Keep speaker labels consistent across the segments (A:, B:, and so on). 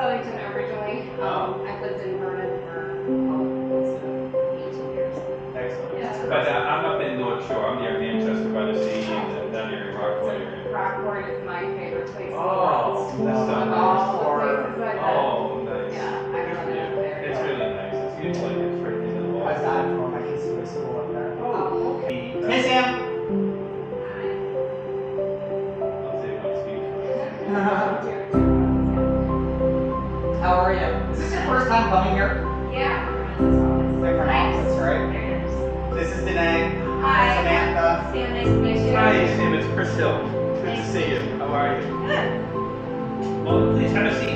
A: Wellington originally. I've lived in Vernon for close to 18 years.
B: Excellent.
A: Yeah.
B: But I'm up in North Shore. I'm near Manchester by the sea, and down near Rockport area.
A: Rockport is my favorite place in the
B: Oh,
A: world.
B: that's so
A: Of
B: nice.
A: all the places I've been.
B: Oh, nice.
A: Yeah, I love it up there.
B: It's really nice. It's beautiful. It's right in the
C: My
B: water.
C: dad told my kids to go to school up there.
A: Oh, okay.
C: Hey, Sam!
B: I'll say one speech.
C: How are you? Is this your first time coming here?
A: Yeah.
C: Different office, right? This is Danae.
A: Hi.
C: Samantha.
A: Sam, nice to meet you.
B: Hi, his name is Chris Hill. Good to see you. How are you?
A: Good.
B: Well, please have a seat.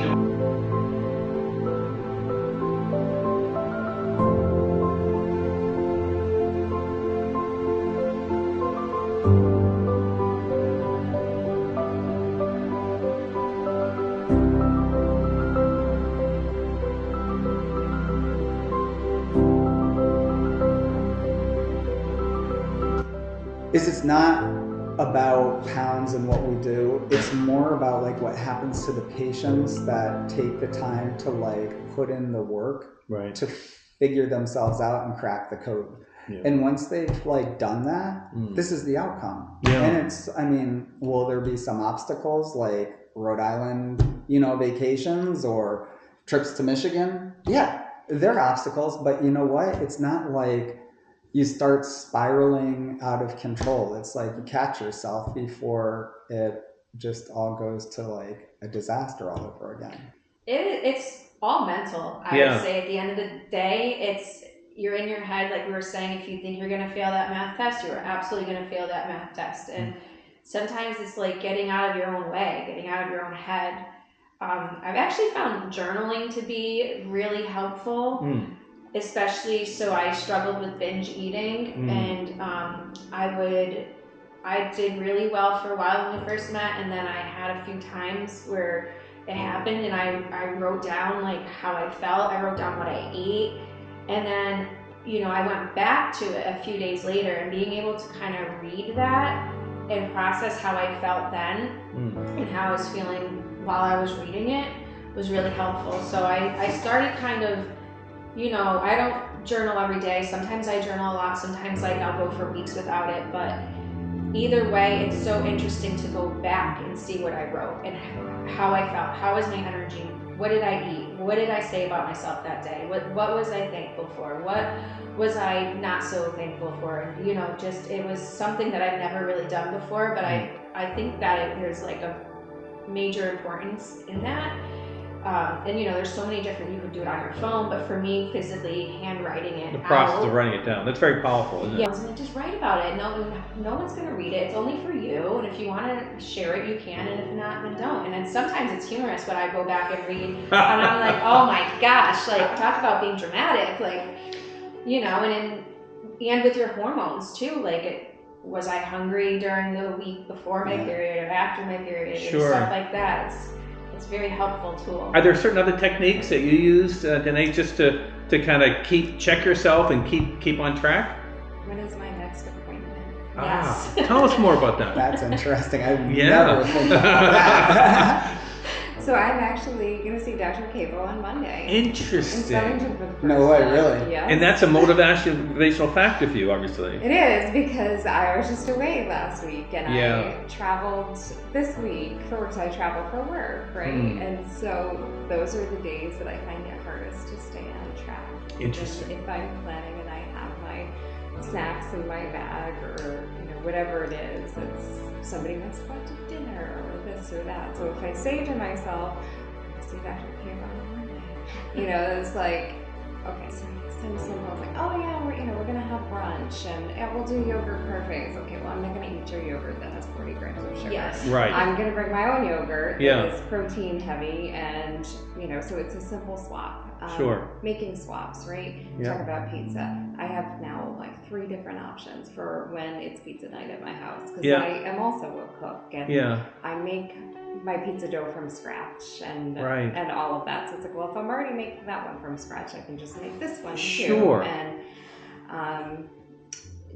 C: It's not about pounds and what we do. It's more about like what happens to the patients that take the time to like put in the work to figure themselves out and crack the code. Yeah. And once they've like done that, this is the outcome. Yeah. And it's, I mean, will there be some obstacles like Rhode Island, vacations or trips to Michigan? Yeah, there are obstacles, but you know what? It's not like you start spiraling out of control. It's like you catch yourself before it just all goes to like a disaster all over again.
D: It's all mental. I would say at the end of the day, you're in your head, like we were saying, if you think you're going to fail that math test, you're absolutely going to fail that math test. And sometimes it's like getting out of your own way, getting out of your own head. I've actually found journaling to be really helpful. Especially, so I struggled with binge eating, and I did really well for a while when we first met, and then I had a few times where it happened, and I wrote down like how I felt. I wrote down what I ate, and then I went back to it a few days later, and being able to kind of read that and process how I felt then and how I was feeling while I was reading it was really helpful. So I started kind of, I don't journal every day. Sometimes I journal a lot. Sometimes I'll go for weeks without it. But either way, it's so interesting to go back and see what I wrote and how I felt. How was my energy? What did I eat? What did I say about myself that day? What was I thankful for? What was I not so thankful for? And it was something that I've never really done before. But I think that there's like a major importance in that. And there's so many different, you could do it on your phone, but for me, physically handwriting it.
B: The process of writing it down, that's very powerful, isn't it?
D: Yeah, just write about it. No one's going to read it. It's only for you. And if you want to share it, you can. And if not, then don't. And then sometimes it's humorous when I go back and read and I'm like, oh my gosh, like talk about being dramatic. Like, and with your hormones too, like was I hungry during the week before my period or after my period and stuff like that. It's a very helpful tool.
B: Are there certain other techniques that you use, Danae, just to kind of check yourself and keep on track?
A: When is my next appointment?
D: Yes.
B: Tell us more about that.
C: That's interesting. I've never thought about that.
A: So I'm actually going to see Dr. Cable on Monday.
B: Interesting.
A: In Southington for the first
C: No way,
A: time.
C: really?
A: Yes.
B: And that's a motivational factor for you, obviously.
A: It is, because I was just away last week and I traveled this week for work. So I travel for work, right? And so those are the days that I find it hardest to stay on track.
B: Interesting.
A: If I'm planning and I have my snacks in my bag or whatever it is, it's somebody wants to go out to dinner or this or that. So if I say to myself, I'll see Dr. Cable on Monday, it's like, okay, so next time someone's like, oh yeah, we're gonna have brunch and we'll do yogurt perfect. Okay, well I'm not gonna eat your yogurt that has 40 grams of sugar.
D: Yes.
B: Right.
A: I'm gonna bring my own yogurt that is protein heavy and so it's a simple swap. Making swaps, right?
C: Yeah.
A: Talk about pizza. I have now like 3 different options for when it's pizza night at my house because I am also a cook and I make my pizza dough from scratch and all of that. So it's like, well, if I'm already making that one from scratch, I can just make this one too. And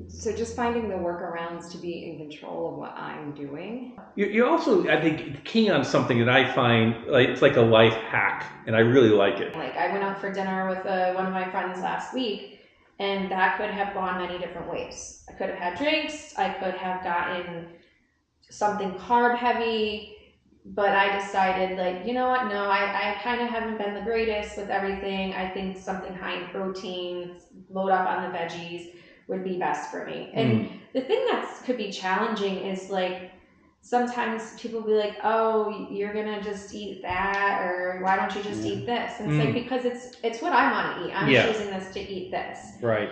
A: so just finding the workarounds to be in control of what I'm doing.
B: You're also, I think, key on something that I find like it's like a life hack, and I really like it.
D: Like I went out for dinner with one of my friends last week, and that could have gone many different ways. I could have had drinks, I could have gotten something carb heavy, but I decided, like, you know what, no, I kind of haven't been the greatest with everything. I think something high in protein, load up on the veggies would be best for me. And the thing that could be challenging is, like, sometimes people be like, oh, you're gonna just eat that, or why don't you just eat this? And it's like, because it's what I want to eat. I'm choosing this to eat this.
B: Right.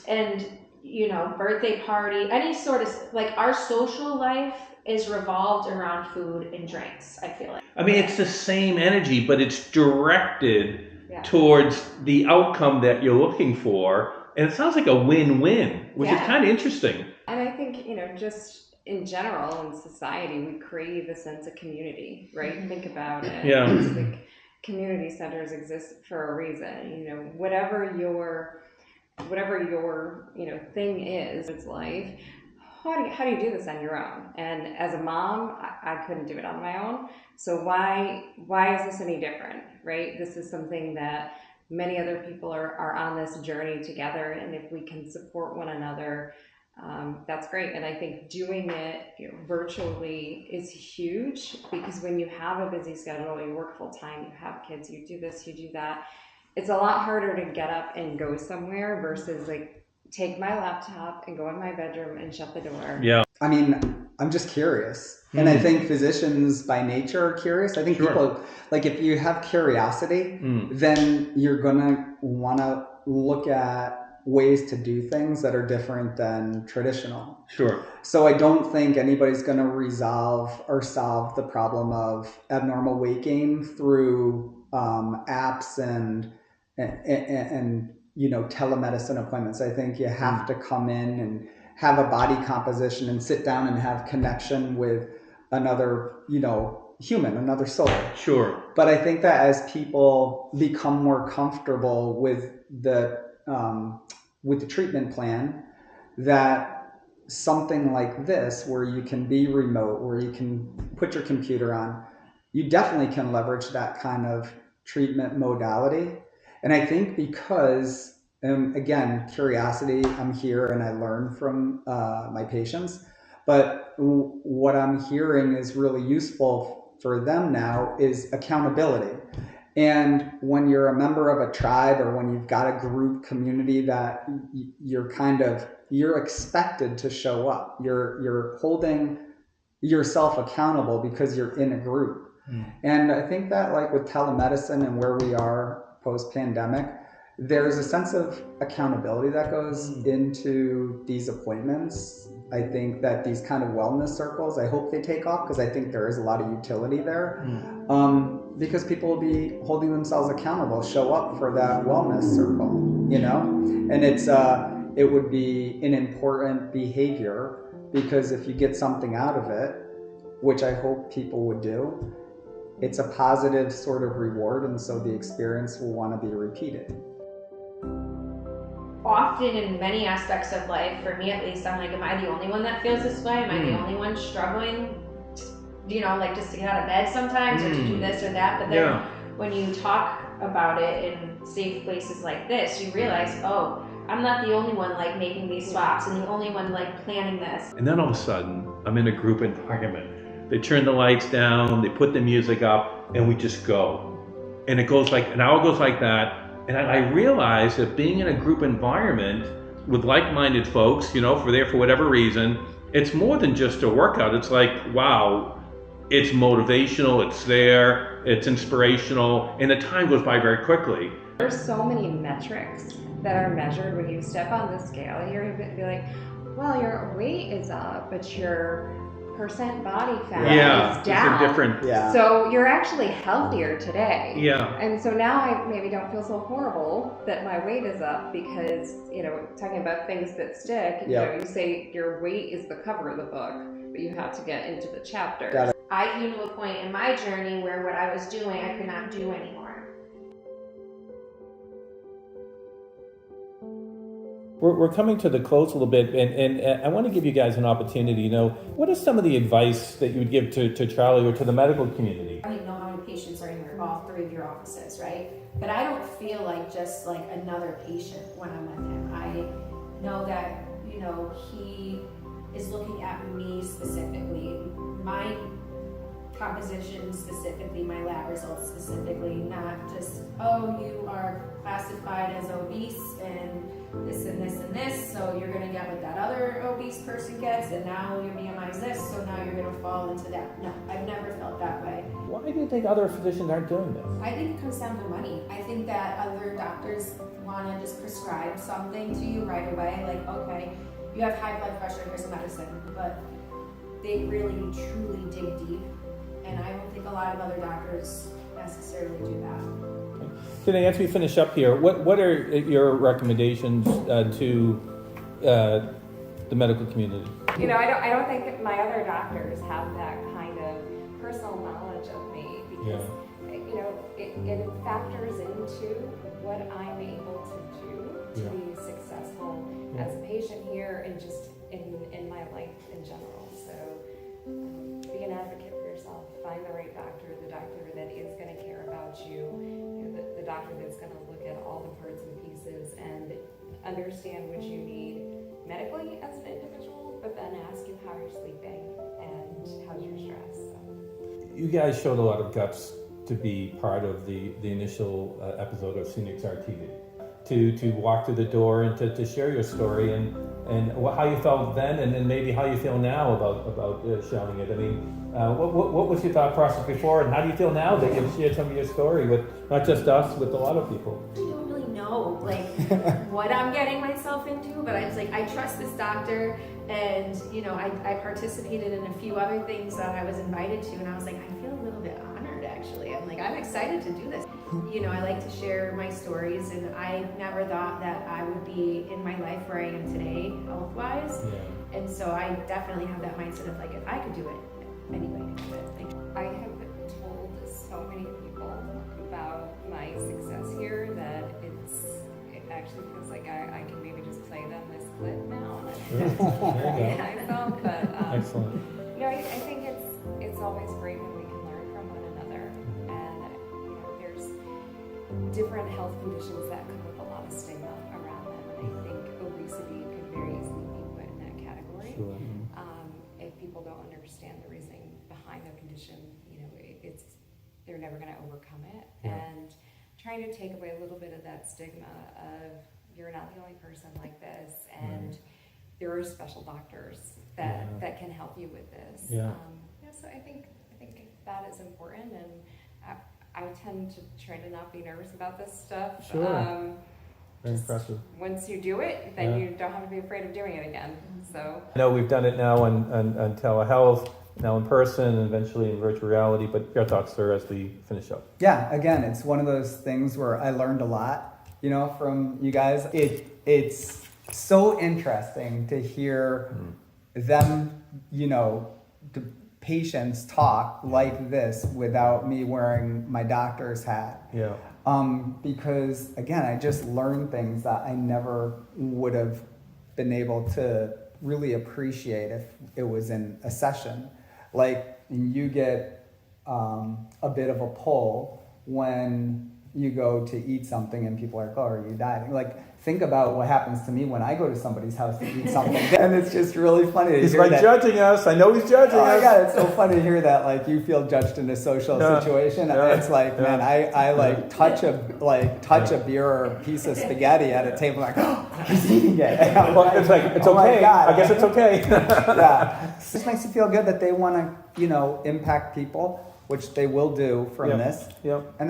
D: And, you know, birthday party, any sort of, like, our social life is revolved around food and drinks, I feel like.
B: I mean, it's the same energy, but it's directed towards the outcome that you're looking for. And it sounds like a win-win, which is kind of interesting.
A: And I think, you know, just in general in society, we crave a sense of community, right? Think about it.
B: Yeah.
A: It's like community centers exist for a reason. You know, whatever your you know thing is, it's life. How do you do this on your own? And as a mom, I couldn't do it on my own. So why is this any different, right? This is something that many other people are on this journey together, and if we can support one another, that's great. And I think doing it, you know, virtually is huge, because when you have a busy schedule, you work full time, you have kids, you do this, you do that, it's a lot harder to get up and go somewhere versus like take my laptop and go in my bedroom and shut the door.
B: Yeah.
C: I mean, I'm just curious. And I think physicians by nature are curious. I think people, like, if you have curiosity, then you're going to want to look at ways to do things that are different than traditional.
B: Sure.
C: So I don't think anybody's going to resolve or solve the problem of abnormal weight gain through apps and you know, telemedicine appointments. I think you have to come in and have a body composition and sit down and have connection with another, you know, human, another soul.
B: Sure.
C: But I think that as people become more comfortable with the treatment plan, that something like this, where you can be remote, where you can put your computer on, you definitely can leverage that kind of treatment modality. And I think because, again, curiosity, I'm here and I learn from my patients, but what I'm hearing is really useful for them now is accountability. And when you're a member of a tribe, or when you've got a group community that you're expected to show up, you're holding yourself accountable because you're in a group. And I think that, like, with telemedicine and where we are post-pandemic, there's a sense of accountability that goes into these appointments. I think that these kind of wellness circles, I hope they take off, because I think there is a lot of utility there. Because people will be holding themselves accountable, show up for that wellness circle, you know? And it would be an important behavior, because if you get something out of it, which I hope people would do, it's a positive sort of reward, and so the experience will want to be repeated.
D: Often in many aspects of life, for me at least, I'm like, am I the only one that feels this way? Am I the only one struggling, you know, like just to get out of bed sometimes, or to do this or that? But then when you talk about it in safe places like this, you realize, oh, I'm not the only one like making these swaps and the only one like planning this.
B: And then all of a sudden, I'm in a group environment. They turn the lights down, they put the music up, and we just go. And it goes like, an hour goes like that. And I realized that being in a group environment with like-minded folks, you know, for whatever reason, it's more than just a workout. It's like, wow, it's motivational, it's there, it's inspirational, and the time goes by very quickly.
A: There's so many metrics that are measured when you step on the scale. You're going to be like, well, your weight is up, but your percent body fat is down.
B: It's a different,
A: So you're actually healthier today.
B: Yeah.
A: And so now I maybe don't feel so horrible that my weight is up, because, you know, talking about things that stick, you know, you say your weight is the cover of the book, but you have to get into the chapter.
D: I came to a point in my journey where what I was doing, I could not do anymore.
B: we're coming to the close a little bit, and I want to give you guys an opportunity. What is some of the advice that you would give to Charlie or to the medical community?
D: I don't even know how many patients are in all three of your offices, right? But I don't feel like just like another patient when I'm with him. I know that, he is looking at me specifically, my composition specifically, my lab results specifically, not just, oh, you are classified as obese and this and this and this, so you're going to get what that other obese person gets, and now your BMI is this, so now you're going to fall into that. No, I've never felt that way.
B: Why do you think other physicians aren't doing this?
D: I think it comes down to money. I think that other doctors want to just prescribe something to you right away, like, okay, you have high blood pressure, here's a medicine, but they really truly dig deep, and I don't think a lot of other doctors necessarily do that.
B: Today, as we finish up here, what are your recommendations to the medical community?
A: I don't think my other doctors have that kind of personal knowledge of me, because it factors into what I'm able to do to be successful as a patient here and just in my life in general. So be an advocate for yourself. Find the right doctor, the doctor that is going to care about you, the doctor that's going to look at all the parts and pieces and understand what you need medically as an individual, but then ask you how you're sleeping and how's your stress. So.
B: You guys showed a lot of guts to be part of the initial episode of SindyXR TV. To walk through the door and to share your story and how you felt then, and then maybe how you feel now about showing it. I mean, what was your thought process before, and how do you feel now that you've shared some of your story with not just us, with a lot of people?
D: I don't really know what I'm getting myself into, but I was like, I trust this doctor, and I participated in a few other things that I was invited to, and I was like, I feel a little bit honored actually. I'm excited to do this. I like to share my stories, and I never thought that I would be in my life where I am today, health-wise. Yeah. And so I definitely have that mindset of if I could do it, anybody can do it.
A: I have told so many people about my success here that it actually feels like I can maybe just play them this clip now. And I felt, but
B: excellent.
A: I think it's always great when we can learn from one another, and there's different health conditions that come with a lot of stigma around them, and I think obesity could very easily be put in that category.
B: Sure.
A: If people don't understand the reasoning behind their condition, they're never going to overcome it. Yeah. And trying to take away a little bit of that stigma of you're not the only person like this, and there are special doctors that can help you with this.
B: Yeah.
A: So I think that is important, and I tend to try to not be nervous about this stuff.
B: Sure. Very impressive.
A: Once you do it, then you don't have to be afraid of doing it again. So
B: I know we've done it now on telehealth, now in person, and eventually in virtual reality, but your thoughts, sir, as we finish up.
C: Yeah, again, it's one of those things where I learned a lot, from you guys. It's so interesting to hear them, the patients talk like this without me wearing my doctor's hat.
B: Yeah.
C: Because again, I just learned things that I never would have been able to really appreciate if it was in a session. Like you get a bit of a pull when you go to eat something and people are like, oh, are you dieting? Think about what happens to me when I go to somebody's house to eat something. And it's just really funny to hear that.
B: He's judging us. I know he's judging us.
C: Oh my God, it's so funny to hear that you feel judged in a social situation. Yeah. It's man, I touch a beer or a piece of spaghetti at a table, oh, he's eating it.
B: It's it's okay. God. I guess it's okay.
C: Yeah. It just makes you feel good that they want to, impact people, which they will do from this.
B: Yep.
C: And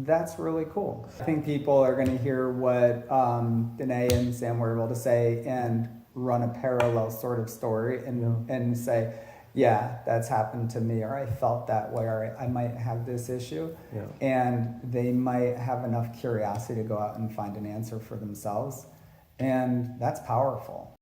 C: that's really cool. I think people are going to hear what Danae and Sam were able to say and run a parallel sort of story and say, yeah, that's happened to me, or I felt that way, or I might have this issue.
B: Yeah.
C: And they might have enough curiosity to go out and find an answer for themselves. And that's powerful.